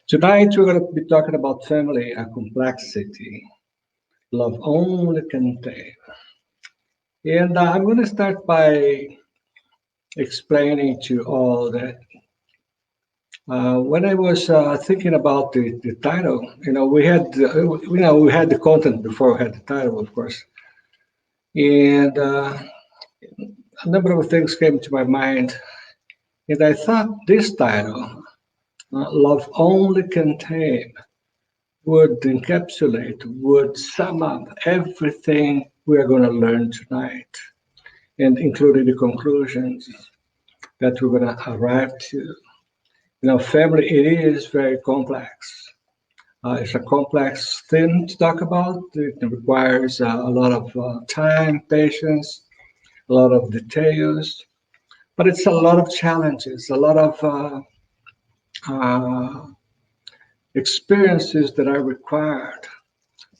Tonight, we're going to be talking about family and complexity. Love only can tame. And I'm going to start by explaining to all that when I was thinking about the title, we had the content before we had the title, of course, and a number of things came to my mind, and I thought this title, "Love Only Can Tame," would encapsulate, would sum up everything we are going to learn tonight, and including the conclusions that we're going to arrive to. Family, it is very complex. It's a complex thing to talk about. It requires a lot of time, patience, a lot of details, but it's a lot of challenges, a lot of experiences that are required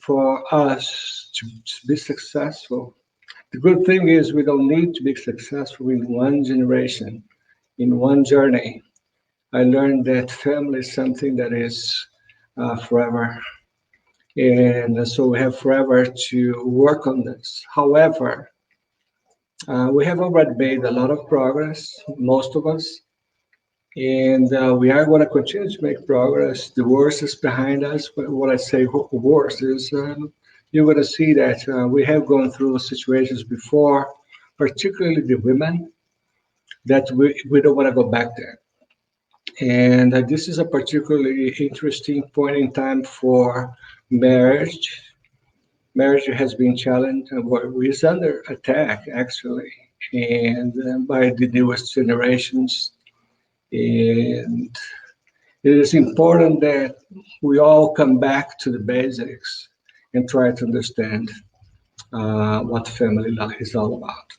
for us to be successful. The good thing is we don't need to be successful in one generation, in one journey. I learned that family is something that is forever. And so we have forever to work on this. However, we have already made a lot of progress, most of us, and we are going to continue to make progress. The worst is behind us. But what I say worst is you're going to see that we have gone through situations before, particularly the women, that we don't want to go back there. And this is a particularly interesting point in time for marriage. Marriage has been challenged, is under attack, actually, and by the newest generations. And it is important that we all come back to the basics and try to understand what family life is all about.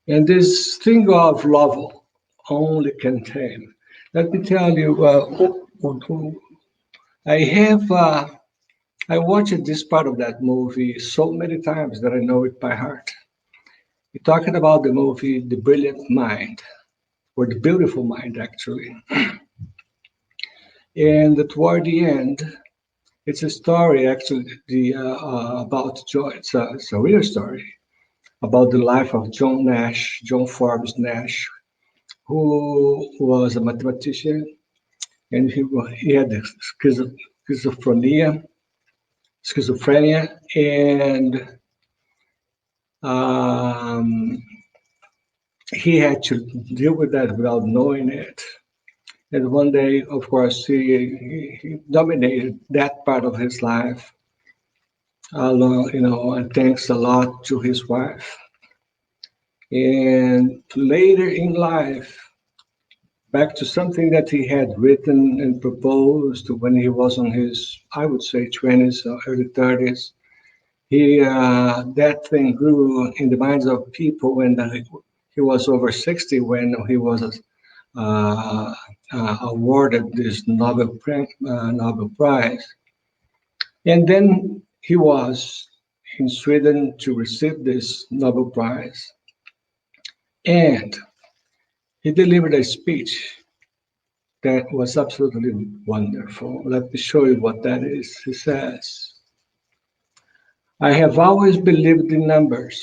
And this thing of love only can tame. Let me tell you, I watched this part of that movie so many times that I know it by heart. We're talking about the movie The Brilliant Mind, or The Beautiful Mind, actually. And toward the end, it's a story, actually, about John. It's a real story about the life of John Forbes Nash, who was a mathematician, and he had schizophrenia, and he had to deal with that without knowing it. And one day, of course, he dominated that part of his life, and thanks a lot to his wife. And later in life, back to something that he had written and proposed when he was on his, I would say, 20s or early 30s. That thing grew in the minds of people when he was over 60, when he was awarded this Nobel Prize. And then he was in Sweden to receive this Nobel Prize. And he delivered a speech that was absolutely wonderful. Let me show you what that is. He says, "I have always believed in numbers.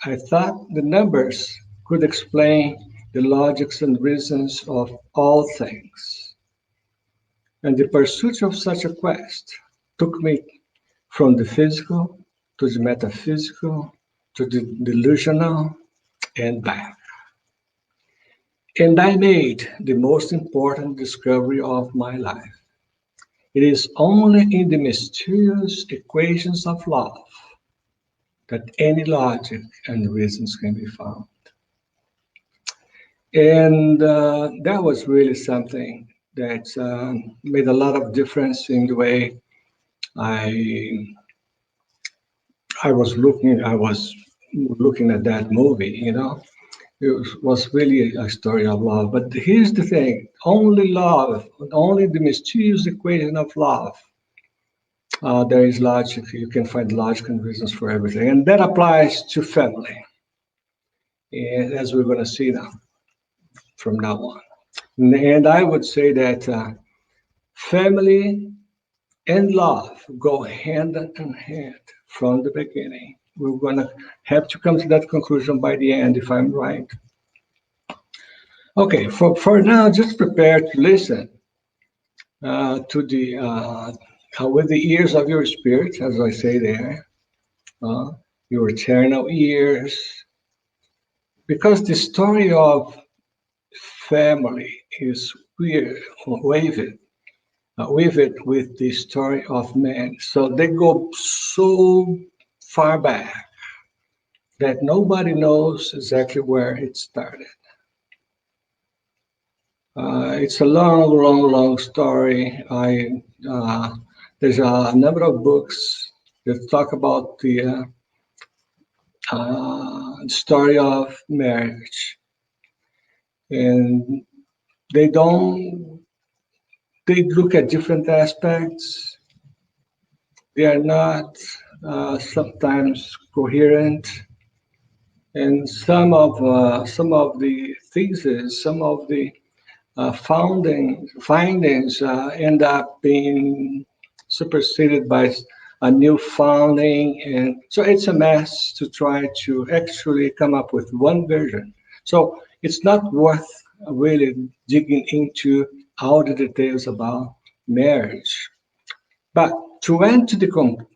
I thought the numbers could explain the logics and reasons of all things. And the pursuit of such a quest took me from the physical to the metaphysical to the delusional and back. And I made the most important discovery of my life. It is only in the mysterious equations of love that any logic and reasons can be found." And that was really something that made a lot of difference in the way I was looking at that movie, It was really a story of love. But here's the thing, only love, only the mysterious equation of love, there is logic, you can find logic and reasons for everything. And that applies to family, and as we're going to see now, from now on. And I would say that family and love go hand in hand from the beginning. We're going to have to come to that conclusion by the end, if I'm right. Okay, for now, just prepare to listen to the with the ears of your spirit, as I say there, your eternal ears, because the story of family is weird, weaved with the story of man. So they go so far back that nobody knows exactly where it started. It's a long story. There's a number of books that talk about the story of marriage, and they look at different aspects. They are not sometimes coherent, and some of the theses, some of the findings end up being superseded by a new founding, and so it's a mess to try to actually come up with one version. So it's not worth really digging into all the details about marriage. But to add to the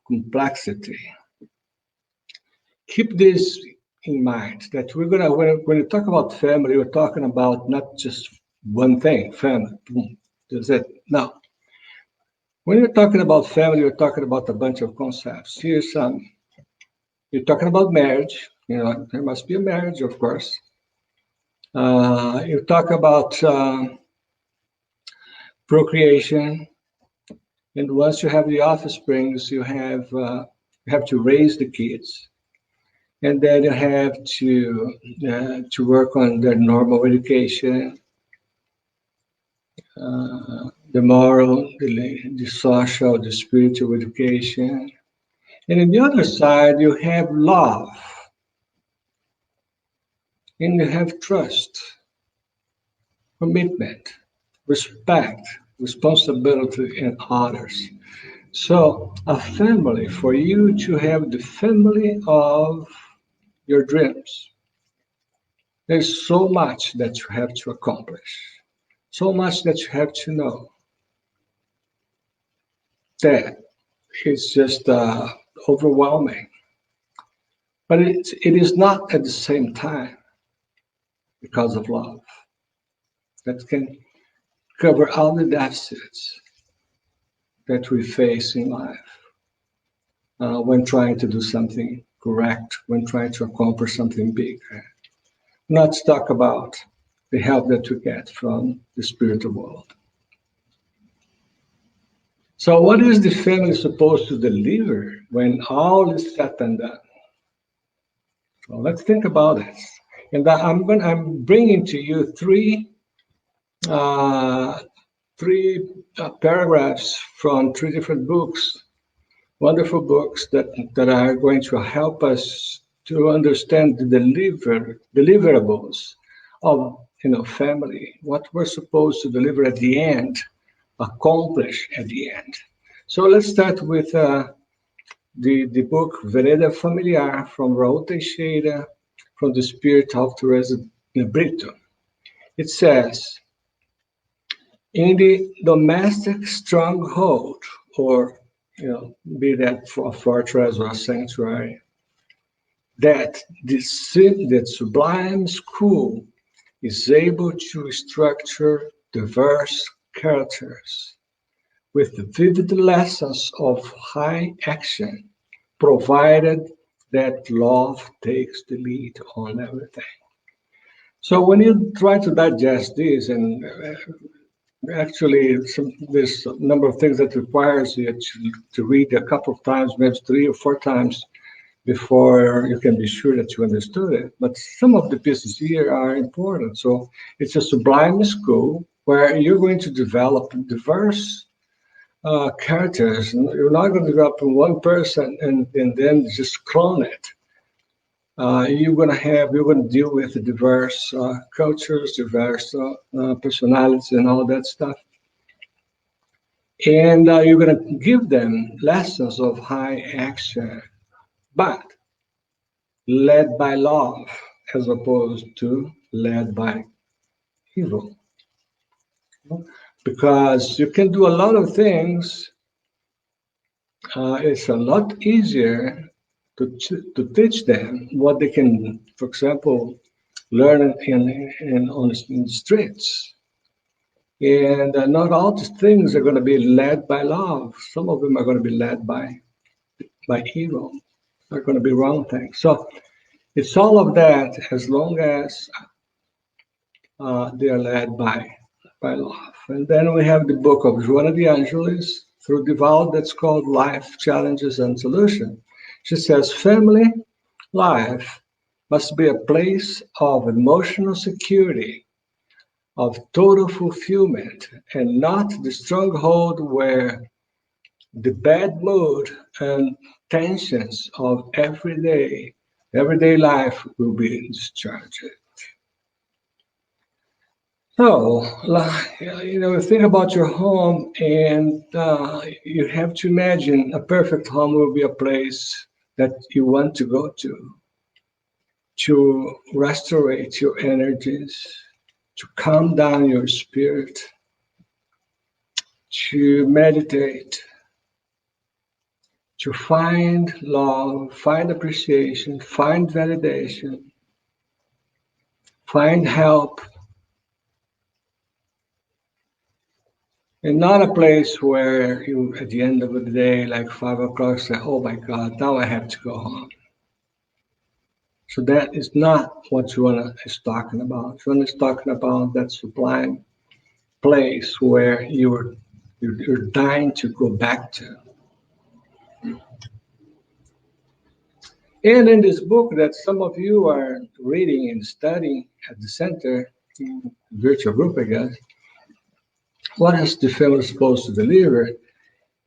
complexity, keep this in mind, that we're gonna, when we talk about family, we're talking about not just one thing, family. Boom, that's it. No. When you're talking about family, you're talking about a bunch of concepts. Here's some. You're talking about marriage. You know, there must be a marriage, of course. You talk about procreation, and once you have the offsprings, you have to raise the kids, and then you have to work on their normal education, the moral, the social, the spiritual education. And on the other side, you have love, and you have trust, commitment, respect, responsibility, and others. So a family, for you to have the family of your dreams, there's so much that you have to accomplish, so much that you have to know, that it's just overwhelming. But it is not at the same time because of love that can cover all the deficits that we face in life when trying to do something correct, when trying to accomplish something big. Not to talk about the help that we get from the spiritual world. So what is the family supposed to deliver when all is said and done? So let's think about it. And I'm bringing to you three paragraphs from three different books, wonderful books that are going to help us to understand the deliverables of family, what we're supposed to deliver at the end, accomplish at the end. So let's start with the book Vereda Familiar from Raul Teixeira, from the Spirit of Teresa Brito. It says, in the domestic stronghold, or be that a fortress or a sanctuary, that the sublime school is able to structure diverse characters with vivid lessons of high action, provided that love takes the lead on everything. So when you try to digest this, and actually there's a number of things that requires you to read a couple of times, maybe 3 or 4 times, before you can be sure that you understood it. But some of the pieces here are important. So it's a sublime school where you're going to develop diverse characters. You're not going to develop one person and then just clone it. You're going to deal with diverse cultures, diverse personalities, and all that stuff. And you're going to give them lessons of high action, but led by love as opposed to led by evil. Because you can do a lot of things, it's a lot easier to teach them what they can, for example, learn on the streets. And not all these things are going to be led by love. Some of them are going to be led by evil. They're going to be wrong things. So it's all of that as long as they are led by love. And then we have the book of Joana de Angelis through Deval that's called Life Challenges and Solutions. She says, family life must be a place of emotional security, of total fulfillment, and not the stronghold where the bad mood and tensions of everyday life will be discharged. So, think about your home, and you have to imagine a perfect home will be a place that you want to go to restore your energies, to calm down your spirit, to meditate, to find love, find appreciation, find validation, find help, and not a place where you, at the end of the day, like 5 o'clock, say, oh my God, now I have to go home. So that is not what Joana is talking about. Joana is talking about that sublime place where you're dying to go back to. And in this book that some of you are reading and studying at the center, in virtual group, I guess, what is the family supposed to deliver?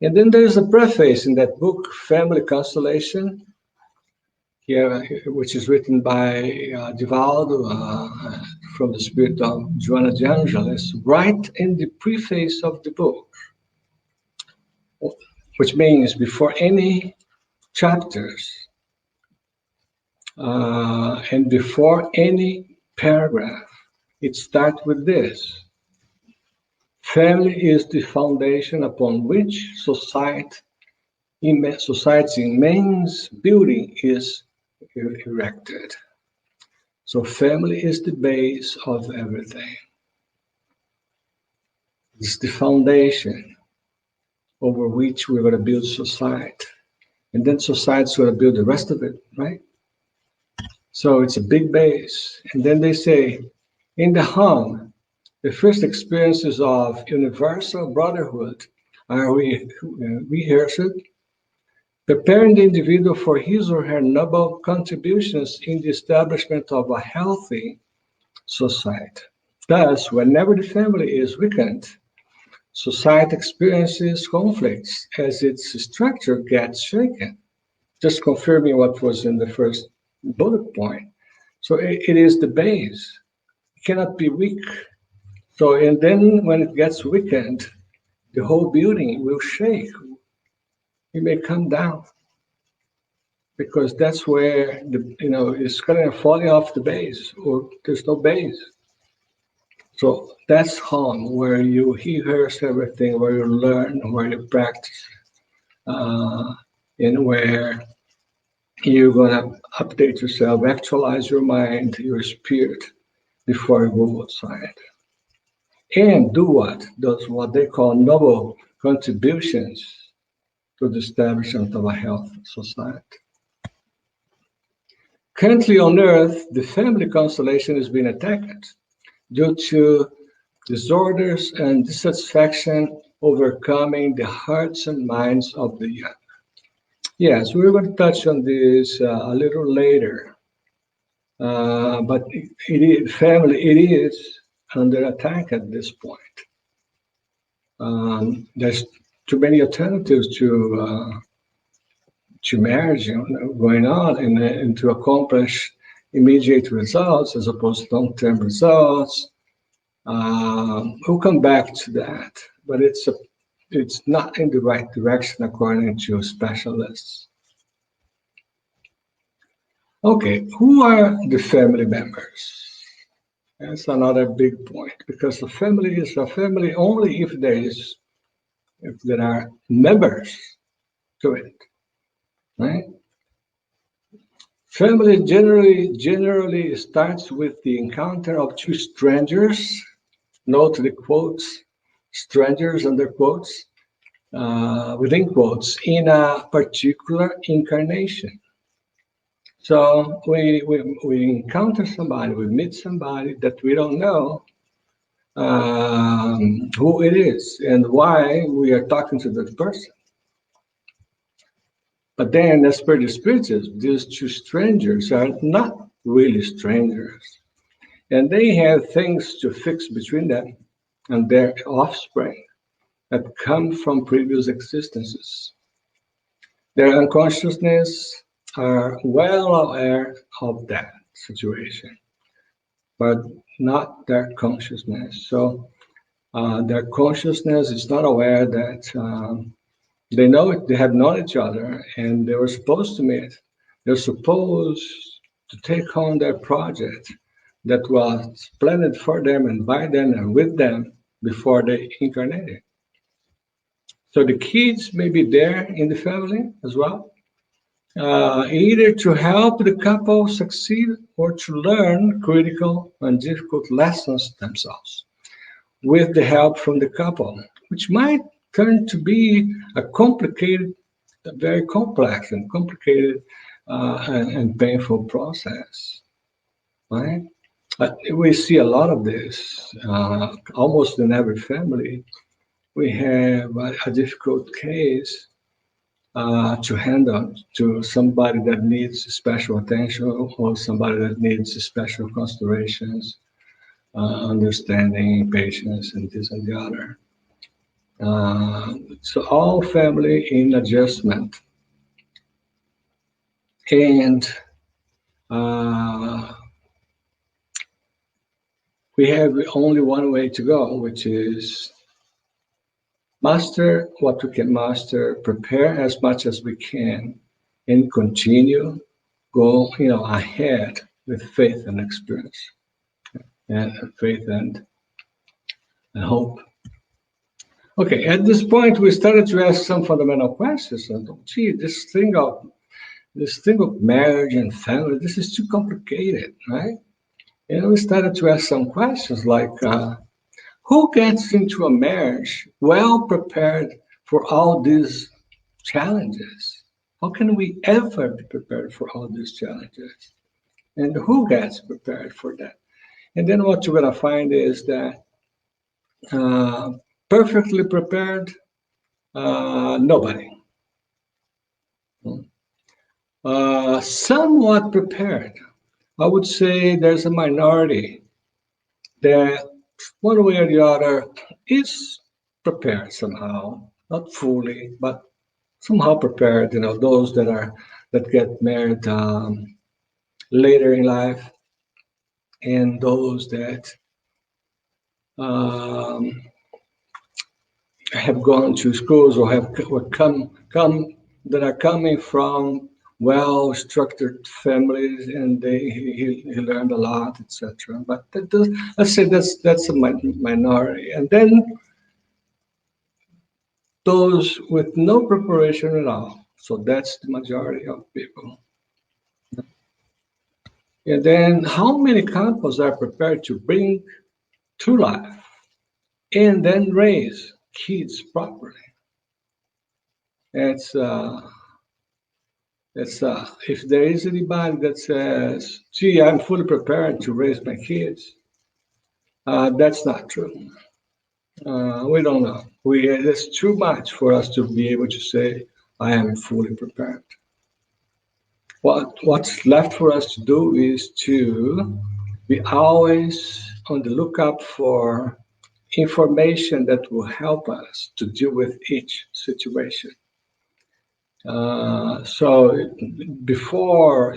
And then there's a preface in that book, Family Constellation, which is written by Deerfield from the spirit of Joana de Angelis, right in the preface of the book, which means before any chapters and before any paragraph, it starts with this. Family is the foundation upon which society's immense building is erected. So family is the base of everything. It's the foundation over which we're going to build society. And then society's going to build the rest of it, right? So it's a big base. And then they say, in the home, the first experiences of universal brotherhood are rehearsed, preparing the individual for his or her noble contributions in the establishment of a healthy society. Thus, whenever the family is weakened, society experiences conflicts as its structure gets shaken. Just confirming what was in the first bullet point. So it is the base. It cannot be weak. So, and then when it gets weakened, the whole building will shake. It may come down because that's where it's kind of falling off the base, or there's no base. So that's home, where you rehearse everything, where you learn, where you practice, and where you're gonna update yourself, actualize your mind, your spirit, before you go outside. And do what they call noble contributions to the establishment of a healthy society. Currently on Earth, the family constellation is being attacked due to disorders and dissatisfaction overcoming the hearts and minds of the young. Yes, we're going to touch on this a little later, but family is under attack at this point. There's too many alternatives to marriage going on and to accomplish immediate results as opposed to long-term results. We'll come back to that, but it's it's not in the right direction according to specialists. Okay, who are the family members? That's another big point, because the family is a family only if there are members to it, right? Family generally starts with the encounter of two strangers. Note the quotes, strangers under quotes, within quotes, in a particular incarnation. So we encounter somebody, we meet somebody that we don't know who it is and why we are talking to that person. But then, as per the Spiritists, these two strangers are not really strangers. And they have things to fix between them and their offspring that come from previous existences. Their unconsciousness are well aware of that situation, but not their consciousness. So their consciousness is not aware that they know it, they have known each other, and they were supposed to meet. They're supposed to take on their project that was planned for them and by them and with them before they incarnated. So the kids may be there in the family as well, either to help the couple succeed or to learn critical and difficult lessons themselves with the help from the couple, which might turn to be a very complex and complicated and painful process, right? We see a lot of this almost in every family. We have a difficult case to handle to somebody that needs special attention or somebody that needs special considerations, understanding, patience, and this and the other. So all family in adjustment. And we have only one way to go, which is master what we can master, prepare as much as we can, and continue, go ahead with faith and experience, and faith and hope. Okay, at this point, we started to ask some fundamental questions. And gee, this thing of marriage and family, this is too complicated, right? And we started to ask some questions like, who gets into a marriage well prepared for all these challenges? How can we ever be prepared for all these challenges? And who gets prepared for that? And then what you're going to find is that perfectly prepared, nobody. Somewhat prepared. I would say there's a minority that one way or the other is prepared somehow, not fully, but somehow prepared. Those that get married later in life, and those that have gone to schools or come that are coming from well-structured families, and he learned a lot, etc. But let's say that's a minority, and then those with no preparation at all. So that's the majority of people. And then how many couples are prepared to bring to life and then raise kids properly? If there is anybody that says, gee, I'm fully prepared to raise my kids, that's not true. We don't know. It's too much for us to be able to say, I am fully prepared. What's left for us to do is to be always on the lookout for information that will help us to deal with each situation. So before,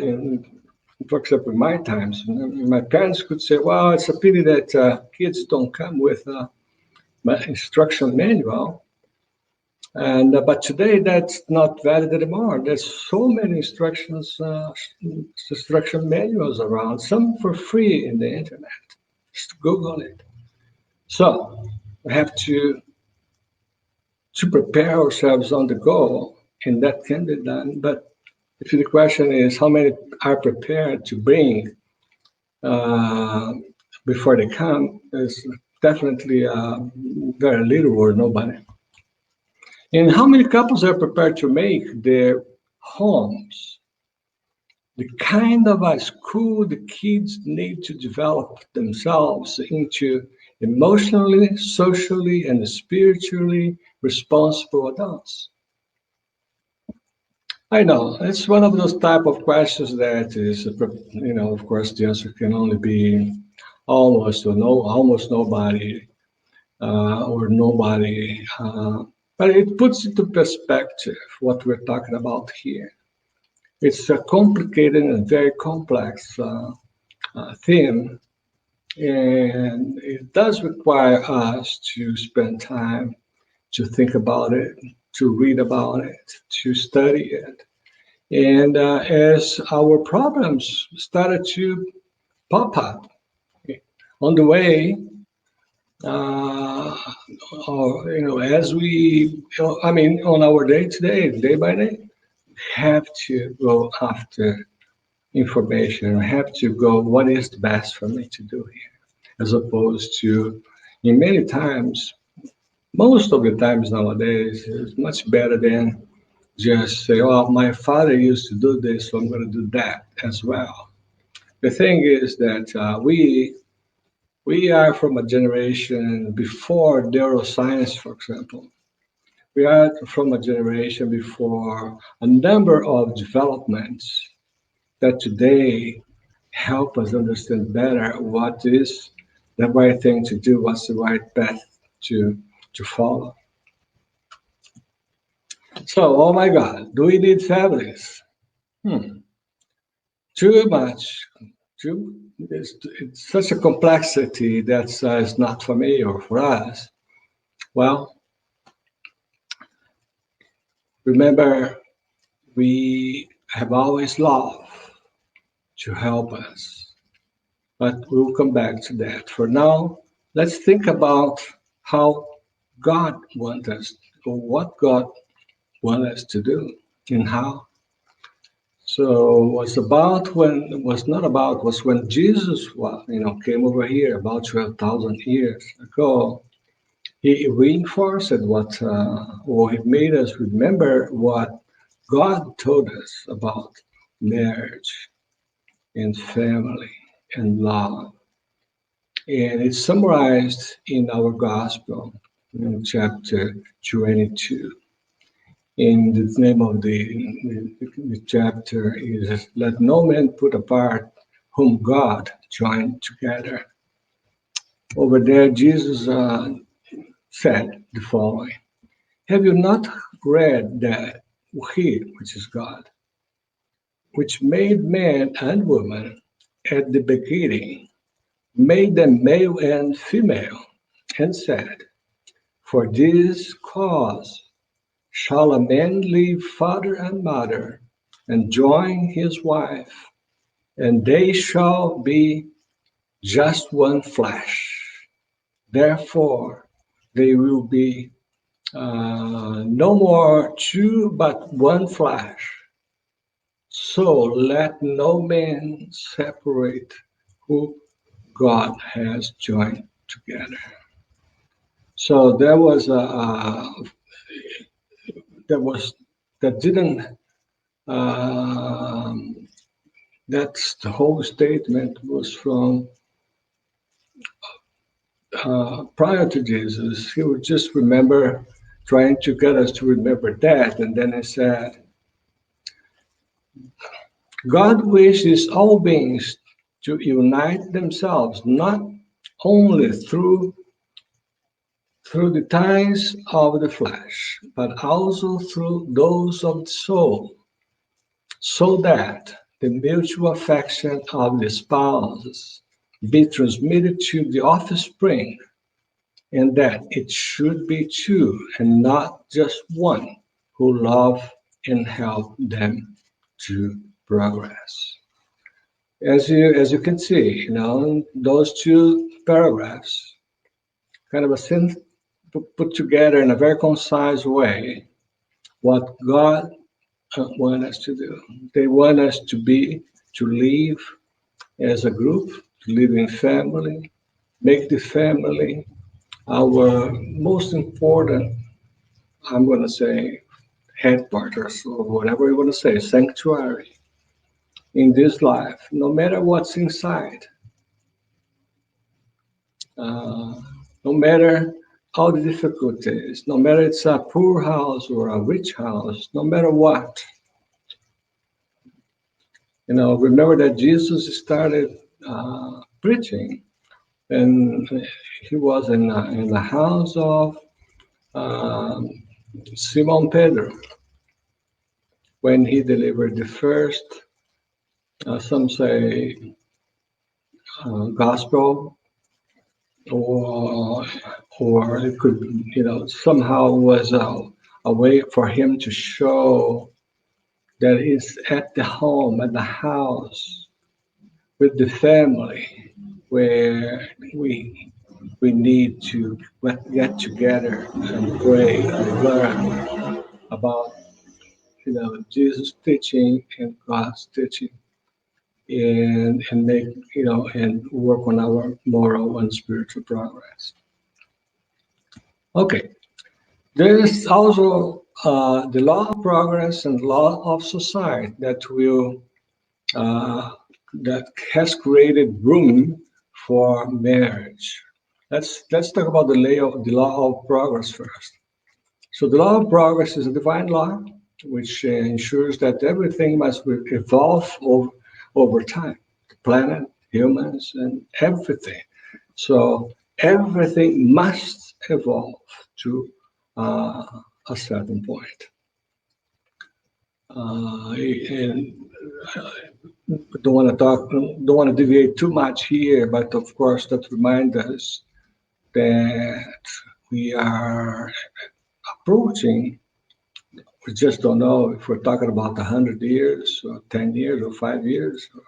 for example, in my times, my parents could say, well, it's a pity that kids don't come with my instruction manual. And but today that's not valid anymore. There's so many instruction manuals around, some for free in the internet. Just Google it. So we have to prepare ourselves on the go, and that can be done. But if the question is how many are prepared to bring before they come, there's definitely very little or nobody. And how many couples are prepared to make their homes the kind of a school the kids need to develop themselves into emotionally, socially, and spiritually responsible adults? I know it's one of those type of questions that is, of course, the answer can only be almost or no, almost nobody, or nobody. But it puts into perspective what we're talking about here. It's a complicated and very complex theme, and it does require us to spend time to think about it, to read about it, to study it. And as our problems started to pop up on the way, or as we, on our day-to-day, day by day, have to go after information. I have to go, what is the best for me to do here? As opposed to, in many times, most of the times nowadays, it's much better than just say, oh, my father used to do this, so I'm going to do that as well. The thing is that we are from a generation before neuroscience, for example. We are from a generation before a number of developments that today help us understand better what is the right thing to do, what's the right path to follow. So, oh my God, do we need families? Too much. It's such a complexity that's is not for me or for us. Well, remember, we have always loved to help us, but we'll come back to that. For now, let's think about how God wants us, or what God wants us to do, and how. So was when Jesus came over here about 12,000 years ago. He reinforced or he made us remember what God told us about marriage and family and love. And it's summarized in our gospel in chapter 22. And the name of the chapter is Let No Man Put Apart Whom God Joined Together. Over there, Jesus said the following: Have you not read that He, which is God, which made man and woman at the beginning, made them male and female, and said, For this cause shall a man leave father and mother, and join his wife, and they shall be just one flesh. Therefore, they will be no more two, but one flesh. So let no man separate who God has joined together. So that didn't. That's the whole statement was from prior to Jesus. He would just remember, trying to get us to remember that, and then he said, God wishes all beings to unite themselves, not only through the ties of the flesh, but also through those of the soul, so that the mutual affection of the spouses be transmitted to the offspring, and that it should be two and not just one who love and help them to progress. As you can see, those two paragraphs kind of put together in a very concise way what God wants us to do. They want us to live as a group, to live in family, make the family our most important, I'm going to say, headquarters or whatever you want to say, sanctuary in this life, no matter what's inside, no matter how the difficulties, no matter it's a poor house or a rich house, no matter what. Remember that Jesus started preaching, and he was in the house of Simon Pedro when he delivered the first, some say, gospel, or it could, somehow was a way for him to show that he's at the home, at the house, with the family, where we need to get together and pray and learn about Jesus' teaching and God's teaching, and make and work on our moral and spiritual progress. Okay, there is also the law of progress and law of society that has created room for marriage. Let's talk about the law of progress first. So the law of progress is a divine law which ensures that everything must evolve over time. The planet, humans, and everything. So everything must evolve to a certain point. And don't want to deviate too much here, but of course that reminds us that we are approaching. We just don't know if we're talking about 100 years, or 10 years, or 5 years, or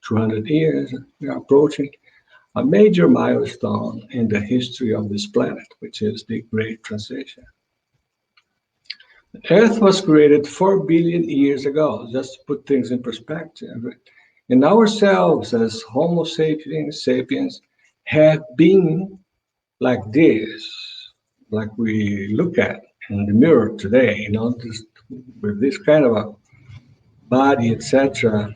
200 years. We are approaching a major milestone in the history of this planet, which is the Great Transition. Earth was created 4 billion years ago, just to put things in perspective. And ourselves as Homo sapiens have been like this, like we look at in the mirror today, with this kind of a body, etc.,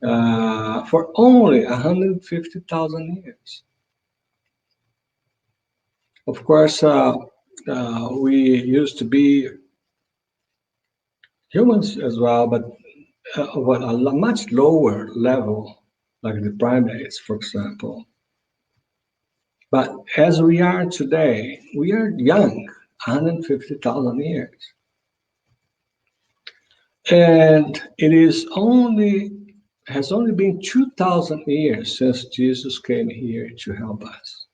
for only 150,000 years. Of course, we used to be humans as well, but a much lower level, like the primates, for example. But as we are today, we are young, 150,000 years. And it has only been 2,000 years since Jesus came here to help us.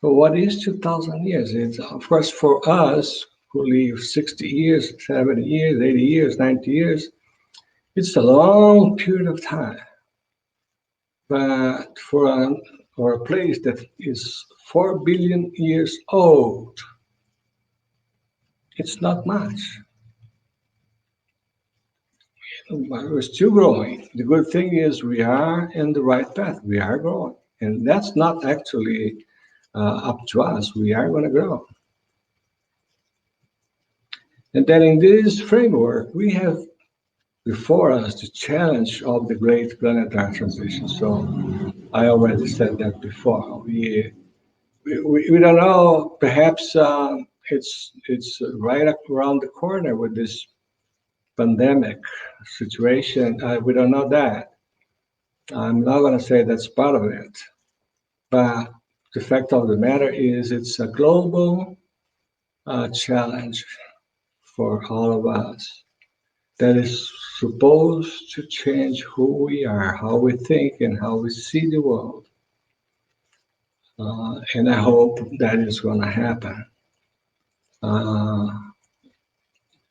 So what is 2,000 years? It's, of course, for us who live 60 years, 70 years, 80 years, 90 years, it's a long period of time. But for a place that is 4 billion years old, it's not much. We're still growing. The good thing is we are in the right path. We are growing. And that's not actually up to us. We are going to grow. And then in this framework, we have before us the challenge of the great planetary transition. So I already said that before. We don't know, perhaps it's right up around the corner with this pandemic situation. We don't know that. I'm not going to say that's part of it. But the fact of the matter is it's a global challenge for all of us that is supposed to change who we are, how we think, and how we see the world. And I hope that is going to happen.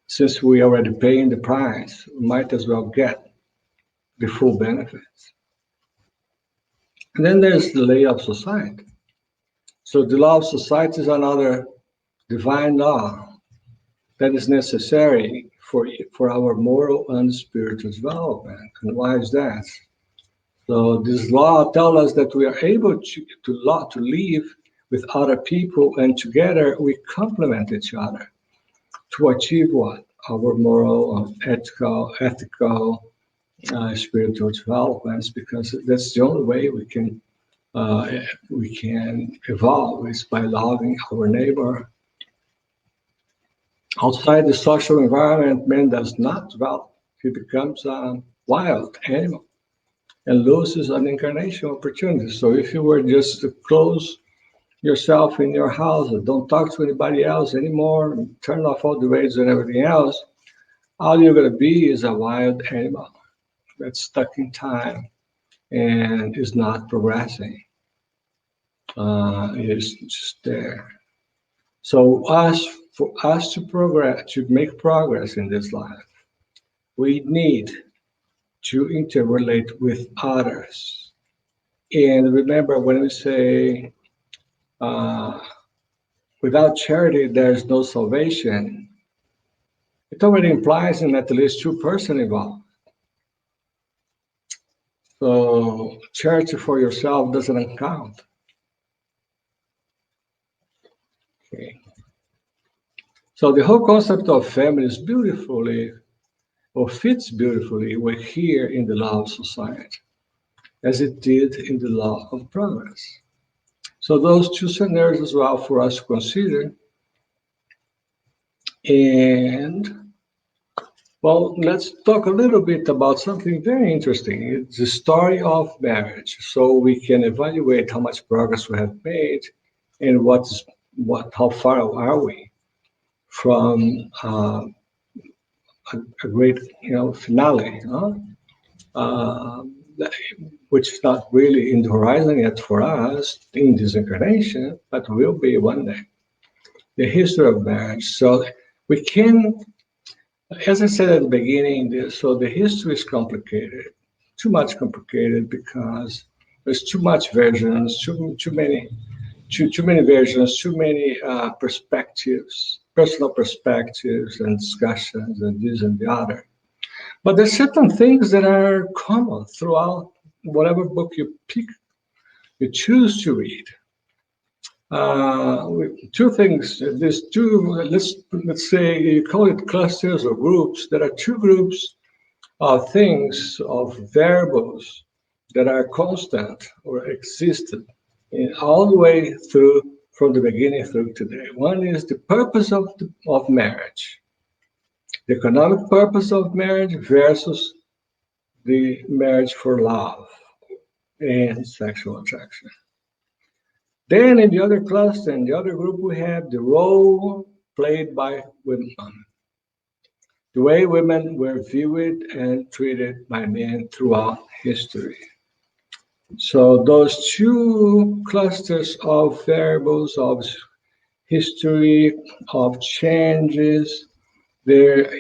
Since we already paying the price, we might as well get the full benefits. And then there's the law of society. So the law of society is another divine law that is necessary for our moral and spiritual development. And why is that? So this law tells us that we are able to live with other people, and together we complement each other to achieve what? Our moral, ethical, spiritual developments, because that's the only way we can evolve, is by loving our neighbor. Outside the social environment, man does not develop. He becomes a wild animal and loses an incarnation opportunity. So if you were just to close yourself in your house and don't talk to anybody else anymore, and turn off all the radios and everything else, all you're going to be is a wild animal that's stuck in time and is not progressing. It's just there. So for us to progress, to make progress in this life, we need to interrelate with others. And remember, when we say without charity there's no salvation, it already implies in at least two persons involved. So charity for yourself doesn't count. Okay. So the whole concept of family is beautifully, or fits beautifully, we're here in the law of society, as it did in the law of progress. So those two scenarios as well for us to consider. And well, let's talk a little bit about something very interesting. It's the story of marriage, so we can evaluate how much progress we have made and how far are we from a great, finale, which is not really in the horizon yet for us in this incarnation, but will be one day. The history of marriage. So we can, as I said at the beginning, so the history is complicated, too much complicated, because there's too much versions, too many versions, too many perspectives, personal perspectives and discussions and this and the other. But there's certain things that are common throughout whatever book you choose to read. Two things. There's two. Let's say you call it clusters or groups. There are two groups of things, of variables that are constant or existed all the way through, from the beginning through today. One is the purpose of marriage, the economic purpose of marriage versus the marriage for love and sexual attraction. Then in the other cluster, in the other group, we have the role played by women, the way women were viewed and treated by men throughout history. So those two clusters of variables, of history, of changes, they are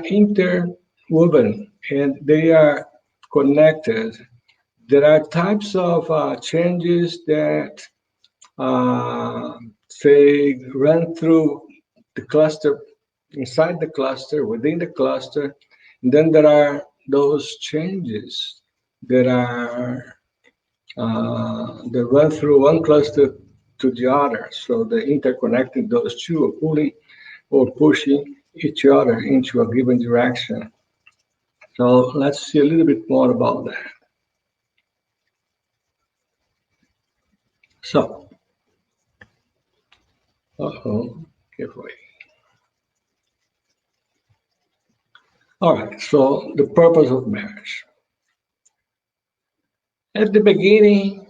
interwoven and they are connected. There are types of changes that, say, run through the cluster, inside the cluster, within the cluster. And then there are those changes that are that run through one cluster to the other. So they're interconnecting those two, or pulling or pushing each other into a given direction. So let's see a little bit more about that. So, give way. All right, so the purpose of marriage. At the beginning,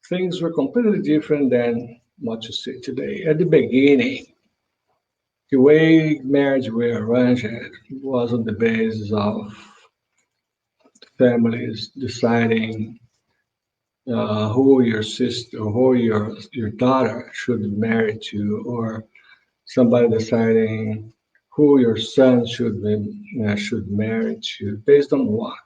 things were completely different than what you see today. At the beginning, the way marriage were arranged was on the basis of families deciding who your sister or who your daughter should marry to, or somebody deciding who your son should marry to, based on what?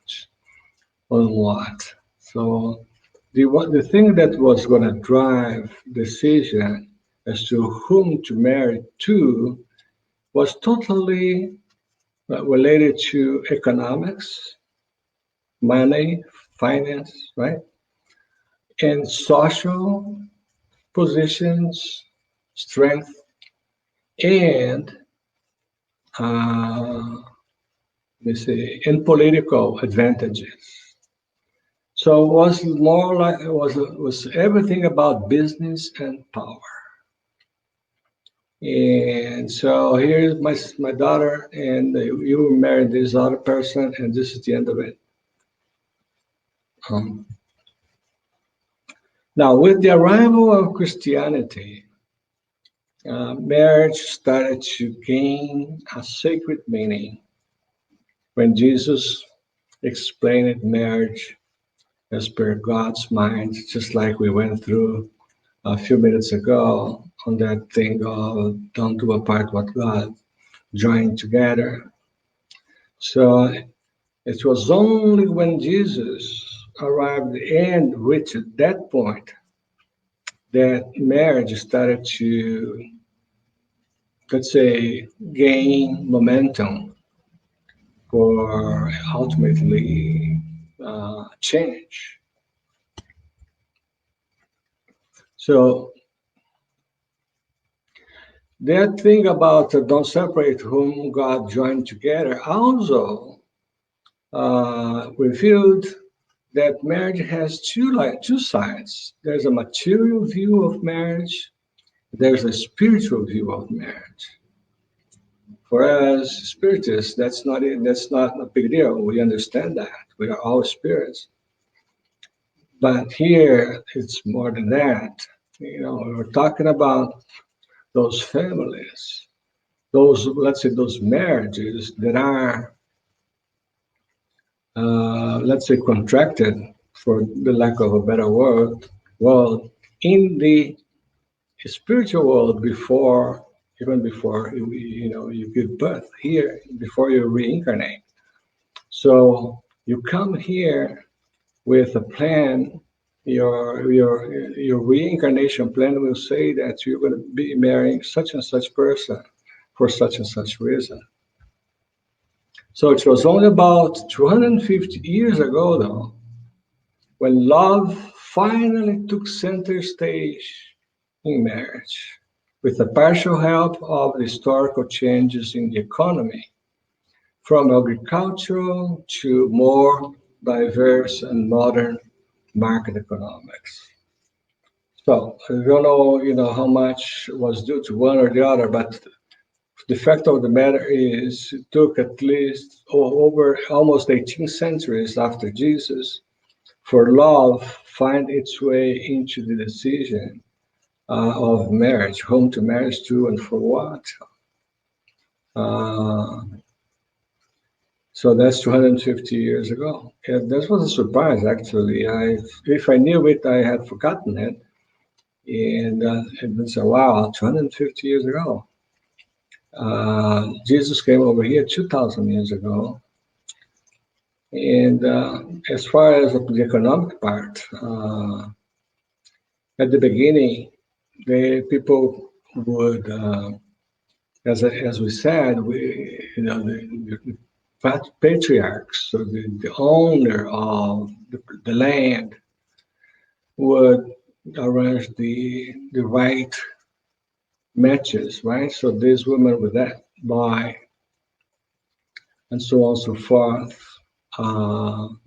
On what? So the thing that was going to drive decision as to whom to marry to was totally related to economics, money, finance, right? And social positions, strength, and and political advantages. So it was more like it was everything about business and power. And so here's my daughter, and you married this other person, and this is the end of it. Now, with the arrival of Christianity, marriage started to gain a sacred meaning when Jesus explained marriage as per God's mind, just like we went through a few minutes ago on that thing of don't do apart what God joined together. So it was only when Jesus arrived and reached that point that marriage started to, let's say, gain momentum for ultimately change. So that thing about don't separate whom God joined together also revealed that marriage has two sides. There's a material view of marriage. There's a spiritual view of marriage. For us spiritists, that's not it. That's not a big deal. We understand that we are all spirits. But here, it's more than that. We're talking about those families, those, let's say, those marriages that are, let's say, contracted, for the lack of a better word, in the spiritual world even before you give birth here, before you reincarnate. So you come here with a plan. Your reincarnation plan will say that you're going to be marrying such and such person for such and such reason. So it was only about 250 years ago, though, when love finally took center stage in marriage, with the partial help of the historical changes in the economy, from agricultural to more diverse and modern market economics. So I don't know, how much was due to one or the other, but the fact of the matter is it took at least over almost 18 centuries after Jesus for love find its way into the decision of marriage, whom to marry to and for what. So that's 250 years ago. And that was a surprise, actually. If I knew it, I had forgotten it. And it's wow, 250 years ago. Jesus came over here 2,000 years ago. And as far as the economic part, at the beginning, people would, as we said, the patriarchs, so the owner of the land, would arrange the right matches, right? So this woman with that boy, and so on and so forth,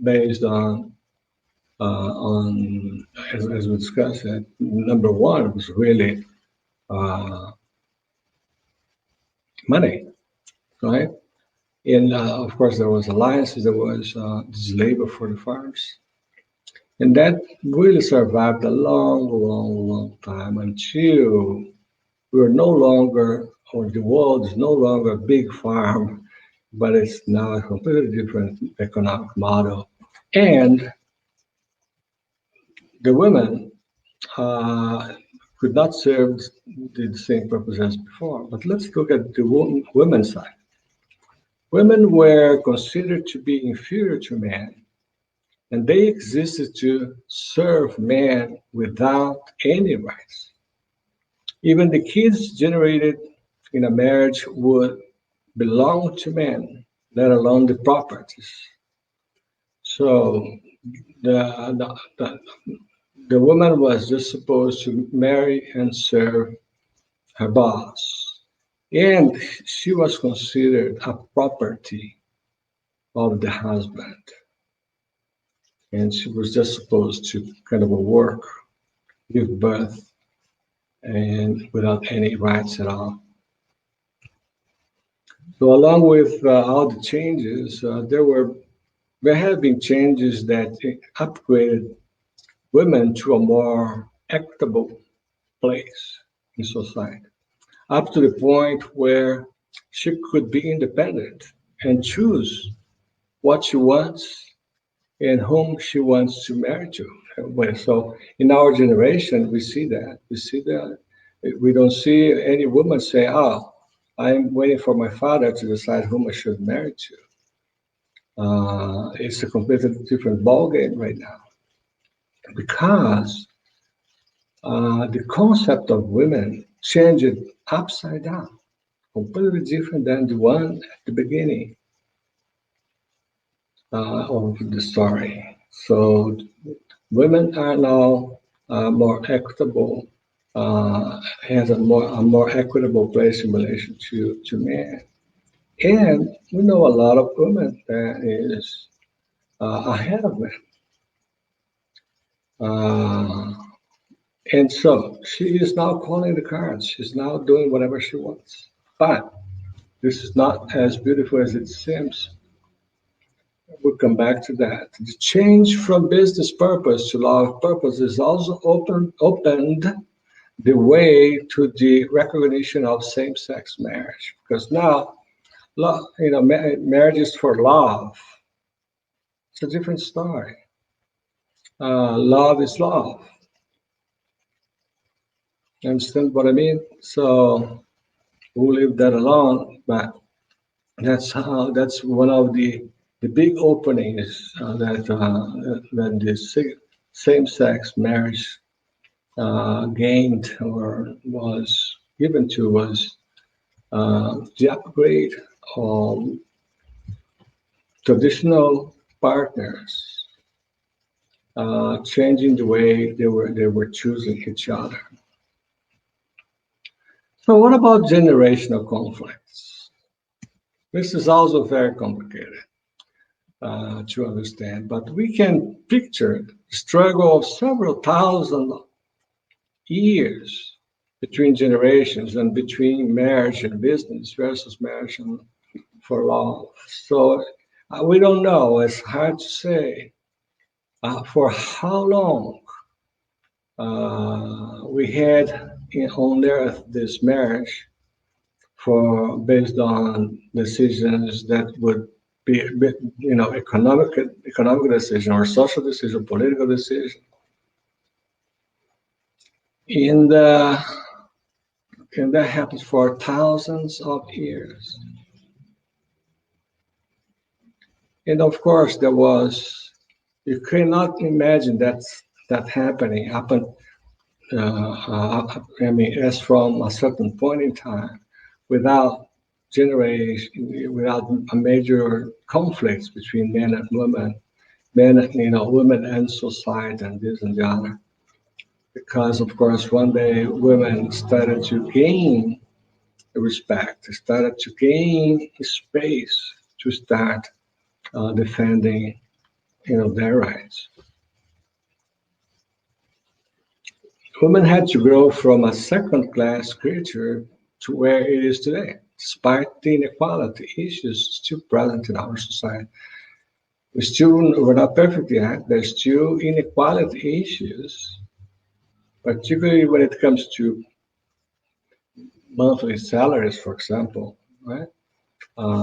based on as we discussed, number one was really money, right? And of course, there was alliances. There was this labor for the farms, and that really survived a long, long, long time until we're no longer, or the world is no longer a big farm, but it's now a completely different economic model. And the women could not serve the same purpose as before. But let's look at the women's side. Women were considered to be inferior to men, and they existed to serve men without any rights. Even the kids generated in a marriage would belong to men, let alone the properties. So the woman was just supposed to marry and serve her boss. And she was considered a property of the husband. And she was just supposed to kind of work, give birth, and without any rights at all. So along with all the changes, there have been changes that upgraded women to a more equitable place in society, up to the point where she could be independent and choose what she wants and whom she wants to marry to. So in our generation, we see that. We don't see any woman say, "Oh, I'm waiting for my father to decide whom I should marry to." It's a completely different ballgame right now, because the concept of women changed upside down, completely different than the one at the beginning of the story. So women are now more equitable, has a more equitable place in relation to men. And we know a lot of women that is ahead of men. And so she is now calling the cards. She's now doing whatever she wants. But this is not as beautiful as it seems. We'll come back to that. The change from business purpose to law of purpose is also opened the way to the recognition of same-sex marriage. Because now, marriage is for love. It's a different story. Love is love. You understand what I mean? So we'll leave that alone, but that's one of the big openings that the same-sex marriage gained or was given to was the upgrade of traditional partners, changing the way they were choosing each other. So what about generational conflicts? This is also very complicated to understand, but we can picture the struggle of several thousand years between generations and between marriage and business versus marriage and for love. So we don't know. It's hard to say for how long we had on earth this marriage based on decisions that would be economic decision or social decision, political decision. And that happens for thousands of years. And of course, you cannot imagine that happening as from a certain point in time without a major conflicts between men and women, women and society and this and the other. Because of course, one day women started to gain respect, started to gain space to start defending, their rights. Women had to grow from a second-class creature to where it is today, despite the inequality issues still present in our society. We're not perfect yet. There's still inequality issues, particularly when it comes to monthly salaries, for example, right?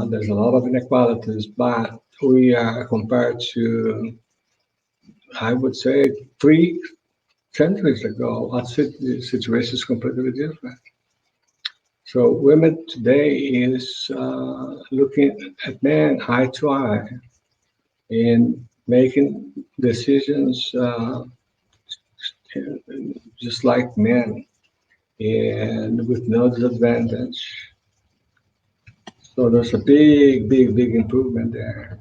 There's a lot of inequalities, but we are compared to, I would say, three centuries ago, our situation is completely different. So women today is looking at men eye to eye and making decisions just like men and with no disadvantage. So there's a big improvement there.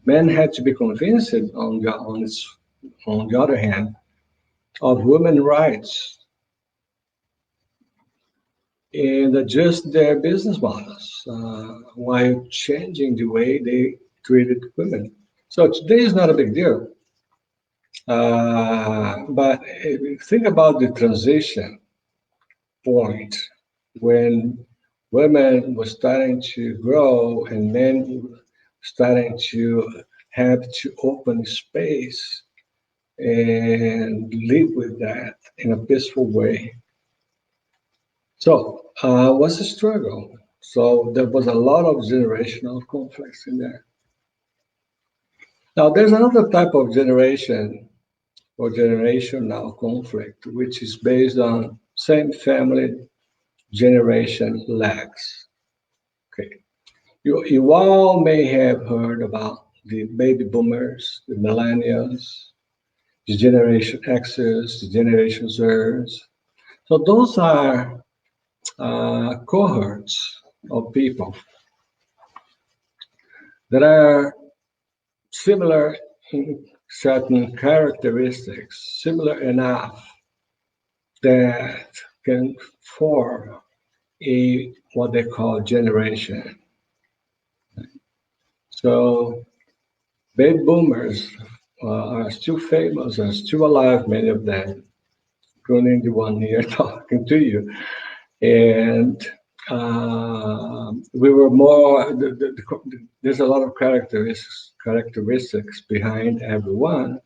Men had to be convinced on the other hand, of women's rights and adjust their business models while changing the way they treated women. So today is not a big deal. But think about the transition point when women were starting to grow and men were starting to have to open space and live with that in a peaceful way. So was a struggle. So there was a lot of generational conflicts in there. Now there's another type of generation or generational conflict, which is based on same family generation lags. Okay, you all may have heard about the baby boomers, the millennials, the Generation X's, the Generation Z's. So those are cohorts of people that are similar in certain characteristics, similar enough that can form a what they call generation. So baby boomers are still famous and still alive, many of them, including the one here talking to you. And we were more, there's a lot of characteristics behind everyone,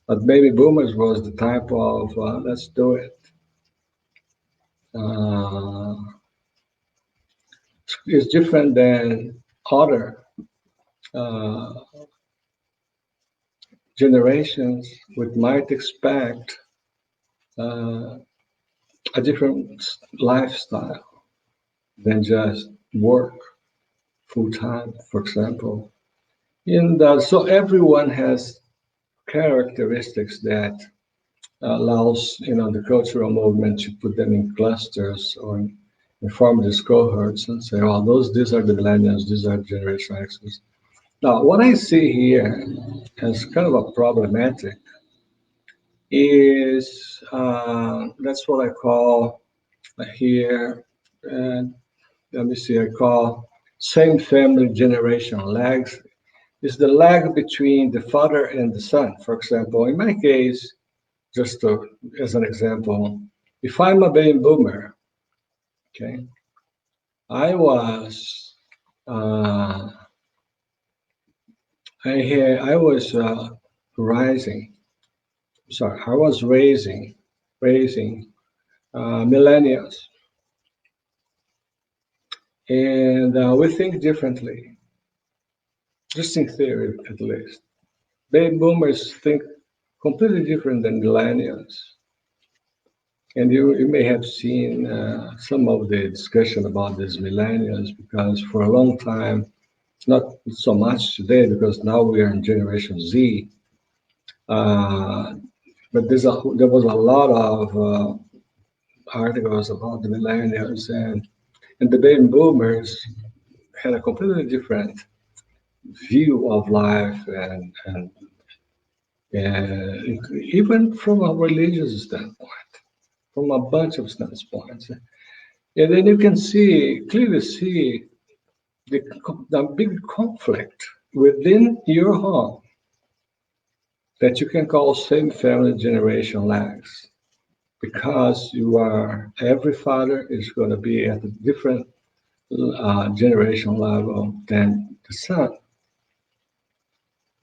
but baby boomers was the type of, let's do it. It's different than other uh, generations which might expect a different lifestyle than just work full time, for example. And so everyone has characteristics that allows the cultural movement to put them in clusters or form these cohorts and say, oh, these are the millennials, these are Generation X's. Now, what I see here as kind of a problematic is that's what I call here, let me see, I call same family generation lags. Is the lag between the father and the son. For example, in my case, as an example, if I'm a baby boomer, okay, I was uh, I was rising. Sorry, I was raising millennials, and we think differently, just in theory at least. Baby boomers think completely different than millennials. And you may have seen some of the discussion about these millennials because for a long time, not so much today because now we are in Generation Z, but there was a lot of articles about the millennials and the baby boomers had a completely different view of life and even from a religious standpoint, from a bunch of standpoints. And then you can clearly see the big conflict within your home that you can call same family generation lags because every father is going to be at a different generation level than the son.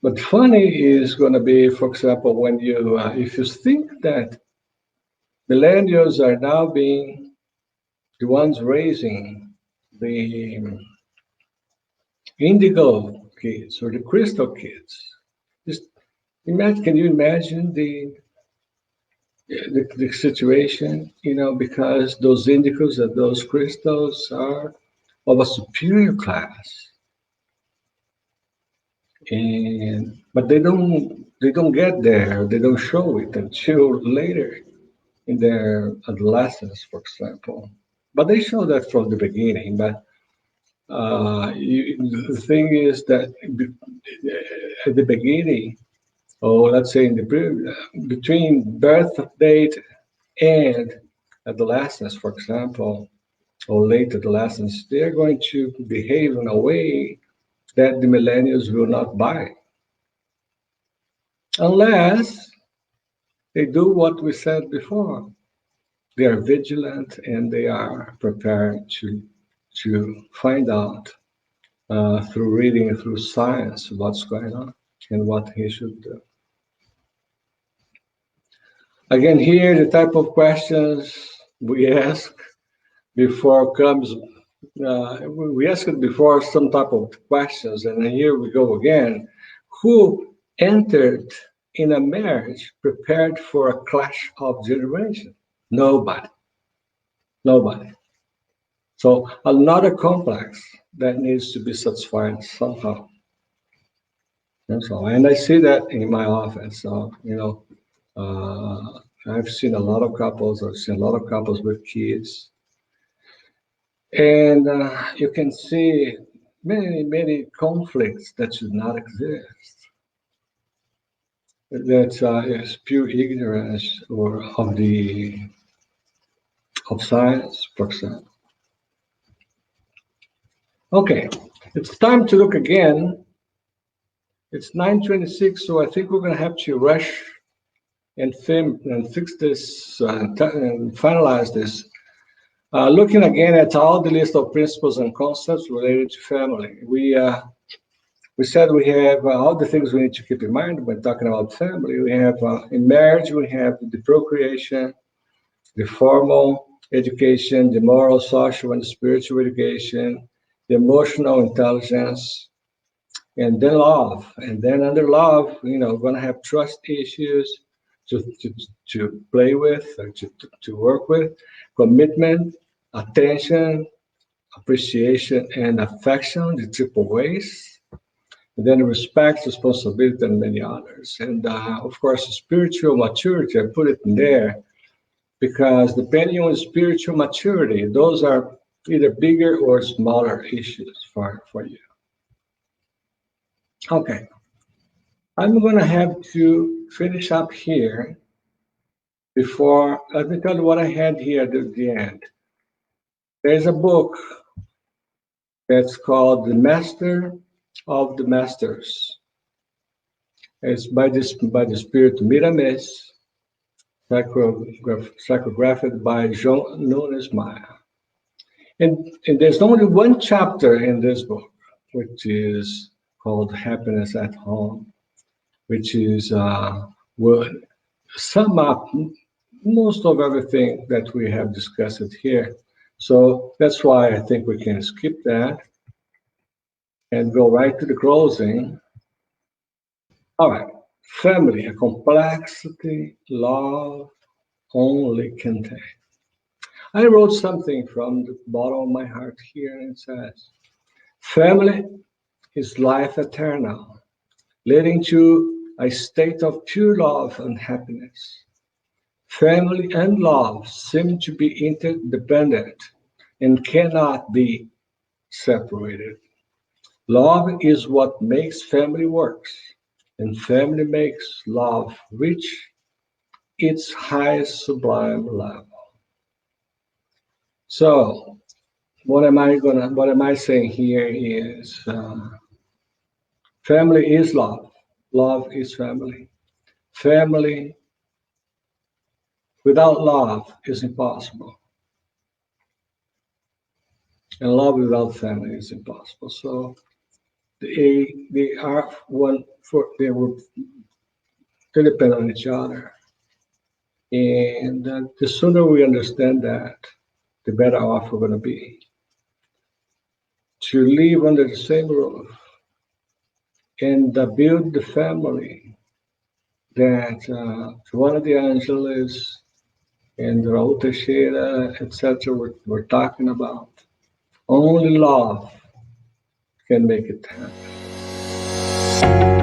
But funny is going to be, for example, when if you think that millennials are now being the ones raising the indigo kids or the crystal kids, just imagine. Can you imagine the situation, because those indicas and those crystals are of a superior class, but they don't get there. They don't show it until later in their adolescence, for example. But they show that from the beginning. But the thing is that at the beginning, or let's say in the between birth date and adolescence, for example, or late adolescence, they are going to behave in a way that the millennials will not buy, unless they do what we said before. They are vigilant and they are prepared to find out through reading and through science what's going on and what he should do. Again, here the type of questions we ask before comes. We asked it before some type of questions, and here we go again. Who entered in a marriage prepared for a clash of generations? Nobody. Nobody. So another complex that needs to be satisfied somehow. And I see that in my office. So, I've seen a lot of couples. I've seen a lot of couples with kids. And you can see many conflicts that should not exist. That is pure ignorance or of science, for example. Okay, it's time to look again. It's 9:26, so I think we're going to have to rush and fix this and finalize this. Looking again at all the list of principles and concepts related to family, we said we have all the things we need to keep in mind when talking about family. We have in marriage, we have the procreation, the formal education, the moral, social, and spiritual education, the emotional intelligence, and then love. And then under love, we're going to have trust issues to play with, or to work with, commitment, attention, appreciation, and affection, the triple ways. And then respect, responsibility, and many others. And of course, spiritual maturity, I put it in there because depending on spiritual maturity, those are either bigger or smaller issues for you. Okay, I'm going to have to finish up here before, let me tell you what I had here at the end. There's a book that's called The Master of the Masters. It's by the spirit Miramis, psychographed by Jean Nunes Maya. And there's only one chapter in this book, which is called Happiness at Home, which is will sum up most of everything that we have discussed here. So that's why I think we can skip that and go right to the closing. All right, family, a complexity love only can take. I wrote something from the bottom of my heart here, and it says, family is life eternal, leading to a state of pure love and happiness. Family and love seem to be interdependent and cannot be separated. Love is what makes family works, and family makes love reach its highest sublime level. So, what am I saying here is family is love. Love is family. Family without love is impossible. And love without family is impossible. So they are one for they depend on each other. And the sooner we understand that, the better off we're going to be. To live under the same roof and build the family that Joana de Angelis and Raul Teixeira, etc., were talking about. Only love can make it happen.